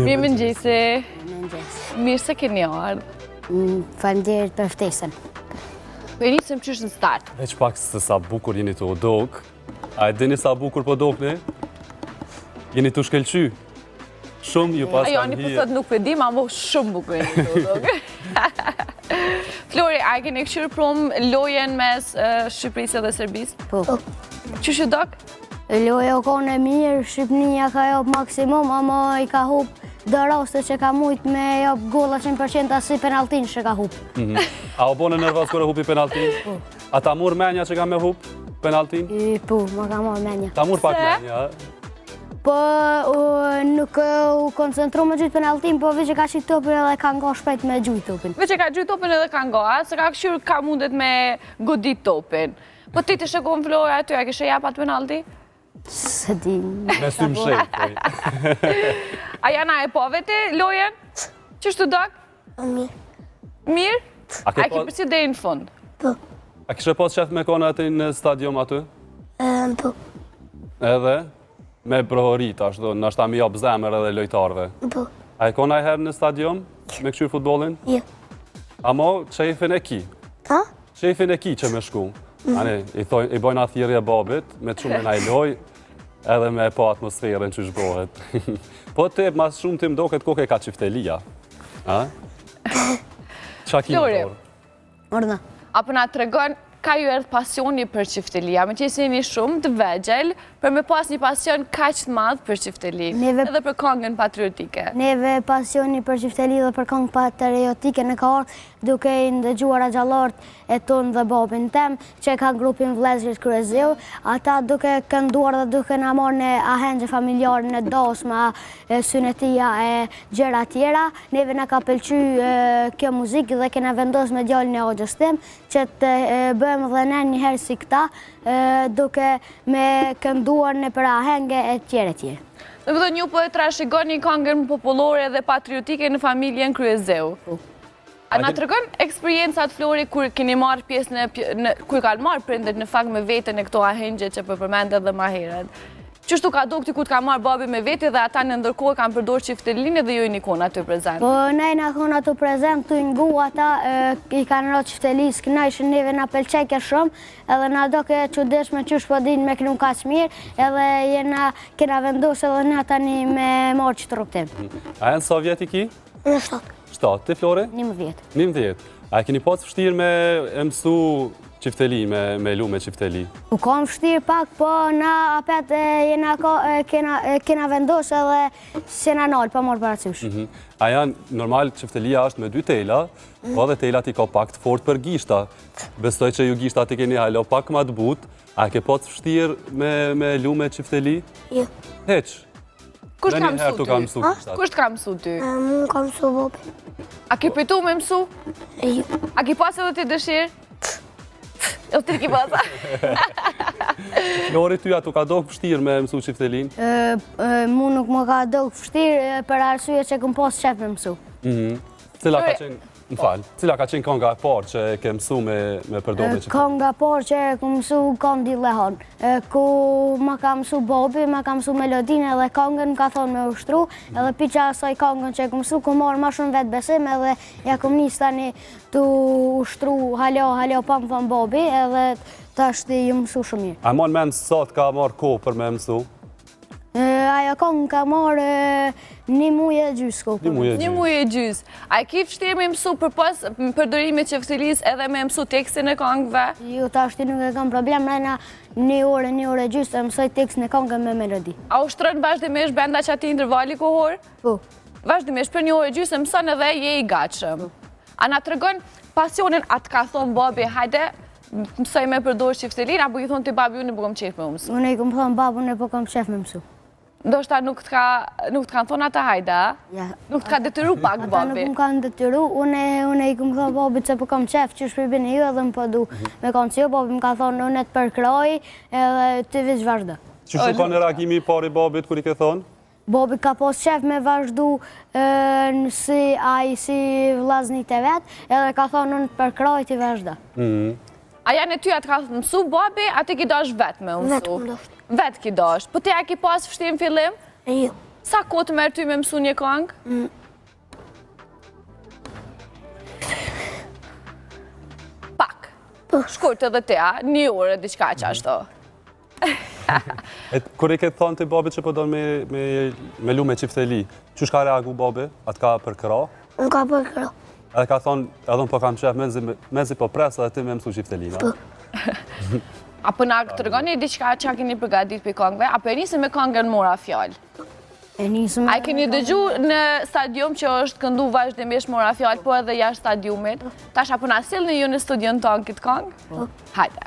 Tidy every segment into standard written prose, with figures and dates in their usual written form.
Mirë mëngjesi. Mirë se keni ardhur. Faleminderit për ftesën. Po nisim qysh në start. Veç pak se sa bukur jeni të dok. A e dini sa bukur po dokni? Jeni të shkelqy. Shumë ju pas Ajo, një pësot nuk për di, ma mo shumë bukur jeni të dok. Flori, a e keni këshyrë prom lojen mes Shqipërisë dhe Serbisë? Po. Qysh ju dok? Loja o kone mirë, Shqipënia ka jop maksimum, ama i ka hup do raste që ka mujt me jop golla 100% asi penaltin që ka hup. A o bone nervos kërë hupi penaltin? Po. A ta mur menja që ka me hup penaltin? Po, ma ka marrë menja. Ta mur pak menja, Po, nuk u koncentru me gjujt penaltin, po vi që ka qit topin edhe ka nga shpejt me gjujt topin. Veç e ka gjujt topin edhe ka nga, se ka këshyrë ka mundet me godit topin. Po ti të shekon Flori aty, a kishe japat penalti? Se di. Me symë shenjë. A jana e po vete lojen? Qështu dok? Mirë. Mirë? A A ki përsi dhe në fund? Po. A kishe pas qef me kona aty në stadium aty? Po. Edhe? Me prohorit, ashtu, nështë ta mi jop zemër edhe lojtarve. Po. A e kona e herë në stadium me këshyrë futbolin? Jo. Amo, qefin e ki. Ha? Qefin e ki që me shku. Ani, i bojnë athirje babit, me të shumë e loj, edhe me po atmosferën që shbohet. Po të mas shumë të mdoket koke ka qiftelia. Qa ki në Flori. dorë? Orna. Apo na të regon, ka ju edhe pasioni për qiftelia, me që jeni shumë të vegjel, për me pas një pasion kaq të madh për qifteli, edhe për këngën patriotike. Neve pasioni për qifteli dhe për këngë patriotike në ka orë duke i ndëgjuar agjallarët e tonë dhe babin tem, që ka grupin Vlezrit Kryezeu, ata duke kënduar dhe duke në marrë në ahengje familjarë në dosma, synetia e gjera tjera, neve në ka pëlqy kjo muzikë dhe kena vendos me djallin e hoxhës tim, që të bëjmë dhe ne njëherë si këta, duke me kënduar në për ahenge e tjere tjere. Dhe më dhe një po e trashëgoni këngën popullore dhe patriotike në familjen Kryezeu. A na të regon eksperiencat Flori kur keni marrë pjesë kur kanë marrë prindet në fakt me vetën e këto ahengje që përmende dhe ma herët. Qështu ka do këti ku të ka marrë babi me vete dhe ata në ndërkohë kanë përdorë qiftelinë dhe ju i një kona të prezent? Po, ne në kona të prezent, të ngu ata i kanë rrë qiftelis, këna ishë neve në pelqeke shumë, edhe në do ke qudeshme qysh po din me kënu kaq mirë, edhe jena kena vendosë edhe në tani me marrë qitë ruptim. A e në Sovjet i ki? Në 7. 7, ti Flori? 11. 11. A e keni pas fështirë me mësu qifteli, me lu me qifteli? U kam fështirë pak, po na apet kena vendosë edhe se na nalë, pa morë paracysh. A janë, normal, qiftelia është me 2 tela, po dhe telat i ka pak të fort për gishta. Bestoj që ju gishtat i keni halo pak ma të but, a ke pas fështirë me lu me qifteli? Jo. Heq? Kusht ka Në njëherë të ka mësu gishtat? Kusht ka mësu ty? Mu ka mësu bobi. A ki pëjtu me mësu? Jo. A ki pas edhe ti dëshirë? Jo të ki pasa? Flori, ty atu ka do fështirë me mësu qiftelin? Mu nuk më ka do fështirë për arsye që këm pas qef me mësu. Cila ka qenë, më falë, cila ka qenë konga e parë që ke mësu me përdor me qiftelin? Konga parë që ku mësu Kondi Lehon, ku ma ka mësu Bobi, ma ka mësu melodinë edhe kongën ka thonë me ushtru, edhe piqa asaj kongën që ku mësu, ku marrë ma shumë vetë besim edhe ja ku njës tani të ushtru halo pa më thonë Bobi edhe ta është ju mësu shumë mirë. A mon menë sot ka marrë kohë për me mësu? Ajo kongë ka marrë 1 muaj e gjysë kohë. 1 muaj e gjysë. A ki fështirë me mësu për pas përdorimit qiftelis edhe me mësu tekstin e kongëve? Jo, ta është nuk e kam problem, rejna 1 orë e gjysë e mësoj tekstin e kongën me melodi. A ushtërën vazhdimisht benda që ati intervali kohor? Po. Vazhdimisht për 1 orë e gjysë e mësën edhe je i gatshëm. A na të regon pasionin atë ka thonë babi, hajde, mësoj me përdor qiftelin, apo i thonë të babi unë e po kom qef me mësu? Unë i kom thonë babu unë e po kom qef me mësu. Ndoshta nuk të kanë thonë ata hajda, nuk të ka detyru pak babi. Ata nuk më kanë detyru, unë i kom thonë babi që po kam qef, që shpërbini ju edhe më po du me kanë që ju, babi më ka thonë unë e të përkroj edhe të vizh vazhdo. Që ka në reagimi i pari babit kër i ke thonë? Bobi ka pos qef me vazhdu si vllaznit e vetë, edhe ka thonë në përkrojt i vazhda. A janë e ty atë ka mësu Bobi, a ti ki dash vetë me mësu? Vetë më dosht. Vetë ki dash. Po ti a ki pas fështim fillim? Jo. Sa kohë të merë ty me mësu një këngë? Pak. Shkurt edhe te, a? Një orë, diçka që ashtu. Kur i ke thonë të Bobi që po donë me lu me qifteli, që shka reagu Bobi? Atë ka përkëra? Në ka përkëra. Edhe ka thonë, edhe po kam qef mezi po presë edhe ti me mësu qiftelina. Apo na të regoni diçka që a keni përgadit për këngëve, apo e njëse me këngën mora fjallë? A i keni dëgju në stadium që është këndu vazhdimisht mora fjallë, po edhe jashtë stadiumit? Tash apo na silë në ju në studion tonë këtë këngë? Hajde.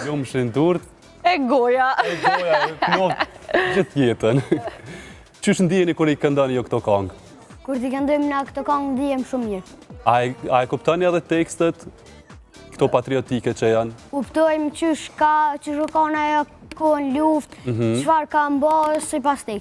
Ljumë shindurt. E goja. E goja, e knofë gjithë jetën. Qysh ndiheni kur i këndoni jo këto këngë? Kur t'i këndojmë na këto këngë ndihem shumë mirë. A e kuptoni edhe tekstet këto patriotike që janë? Kuptojmë qysh ka ajo kohën luftë, çfarë ka mbajë sipas tekstit.